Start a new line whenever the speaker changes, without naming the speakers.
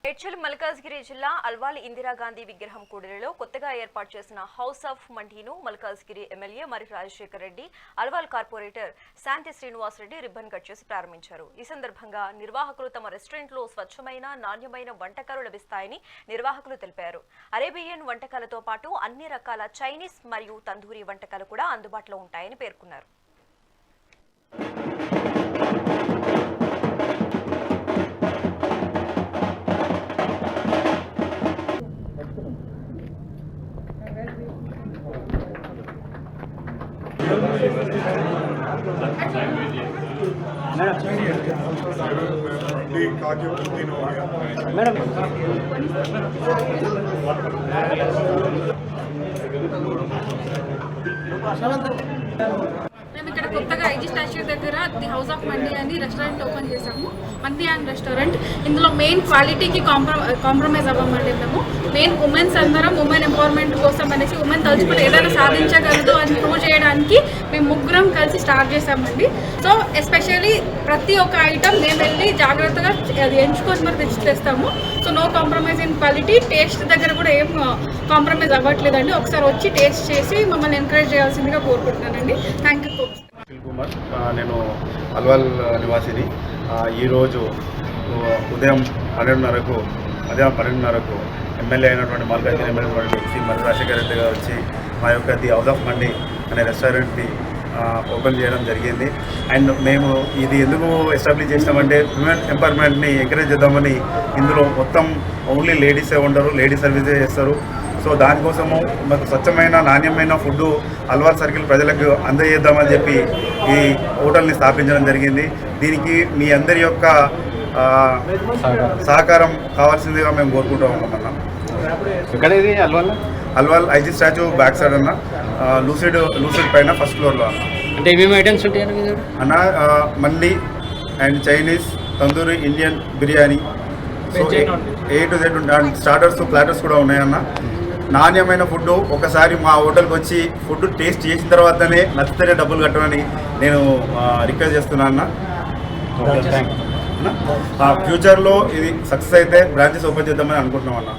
మేడ్చల్ మల్కాజ్గిరి జిల్లా అల్వాల్ ఇందిరాగాంధీ విగ్రహం కూడలిలో కొత్తగా ఏర్పాటు చేసిన హౌస్ ఆఫ్ మండీను మల్కాజ్గిరి ఎమ్మెల్యే మరి రాజశేఖర్ రెడ్డి, అల్వాల్ కార్పొరేటర్ శాంతి శ్రీనివాస్ రెడ్డి రిబ్బన్ కట్ చేసి ప్రారంభించారు. ఈ సందర్భంగా నిర్వాహకులు తమ రెస్టారెంట్లో స్వచ్ఛమైన, నాణ్యమైన వంటకాలు లభిస్తాయని నిర్వాహకులు తెలిపారు. అరేబియన్ వంటకాలతో పాటు అన్ని రకాల చైనీస్ మరియు తందూరి వంటకాలు కూడా అందుబాటులో ఉంటాయని పేర్కొన్నారు.
మేము ఇక్కడ కొత్తగా ఐజీ స్టాచ్యూ దగ్గర ది హౌస్ ఆఫ్ మండీ అని రెస్టారెంట్ ఓపెన్ చేసాము. Mandi and restaurant. ఇందులో మెయిన్ క్వాలిటీకి కాంప్రమైజ్ అవ్వమండి. మేము మెయిన్ ఉమెన్స్ అందరం ఉమెన్ ఎంపవర్మెంట్ కోసం అనేసి ఉమెన్ తలుచుకుని ఏదైనా సాధించగలదు అని ప్రూవ్ చేయడానికి మేము ముగ్గురం కలిసి స్టార్ట్ చేసామండి. సో ఎస్పెషల్లీ ప్రతి ఒక్క ఐటమ్ మేము వెళ్ళి జాగ్రత్తగా అది ఎంచుకొని మరి తెస్తాము. So no compromise in quality. Taste దగ్గర కూడా ఏం కాంప్రమైజ్ అవ్వట్లేదండి. ఒకసారి వచ్చి టేస్ట్ చేసి మమ్మల్ని ఎంకరేజ్ చేయాల్సిందిగా కోరుకుంటున్నానండి. Thank you.
కుమార్, నేను అల్వాల్ నివాసిని. ఈరోజు ఉదయం 12:30కు ఎమ్మెల్యే అయినటువంటి మల్కాజ్గిరి ఎమ్మెల్యే శ్రీ మరి రాజశేఖర్ రెడ్డి గారు వచ్చి మా యొక్క ది హౌస్ ఆఫ్ మండీ అనే రెస్టారెంట్ని ఓపెన్ చేయడం జరిగింది. అండ్ మేము ఇది ఎందుకు ఎస్టాబ్లిష్ చేసినామంటే విమెన్ ఎంపవర్మెంట్ని ఎంకరేజ్ చేద్దామని. ఇందులో మొత్తం ఓన్లీ లేడీసే ఉండరు, లేడీస్ సర్వీసే చేస్తారు. సో దానికోసము మాకు స్వచ్ఛమైన, నాణ్యమైన ఫుడ్ అల్వాల్ సర్కిల్ ప్రజలకు అందజేద్దామని చెప్పి ఈ హోటల్ని స్థాపించడం జరిగింది. దీనికి మీ అందరి యొక్క సహకారం కావాల్సిందిగా మేము కోరుకుంటూ ఉన్నామన్నా.
ఇక్కడ ఇది
Alwal IG statue back side అన్న, లూసిడ్ పైన ఫస్ట్ ఫ్లోర్లో అన్న.
అంటే ఏమేమి ఐటమ్స్ ఉంటాయి
అన్న? Mandi and Chinese, tandoori, Indian biryani, so A to Z ఉంటాయి. స్టార్టర్స్, ప్లాటర్స్ కూడా ఉన్నాయన్న. నాణ్యమైన ఫుడ్. ఒకసారి మా హోటల్కి వచ్చి ఫుడ్ టేస్ట్ చేసిన తర్వాతనే నచ్చితేనే డబ్బులు కట్టమని నేను రిక్వెస్ట్ చేస్తున్నాను అన్న. ఫ్యూచర్లో ఇది సక్సెస్ అయితే బ్రాంచెస్ ఓపెన్ చేద్దామని అనుకుంటున్నాం అన్న.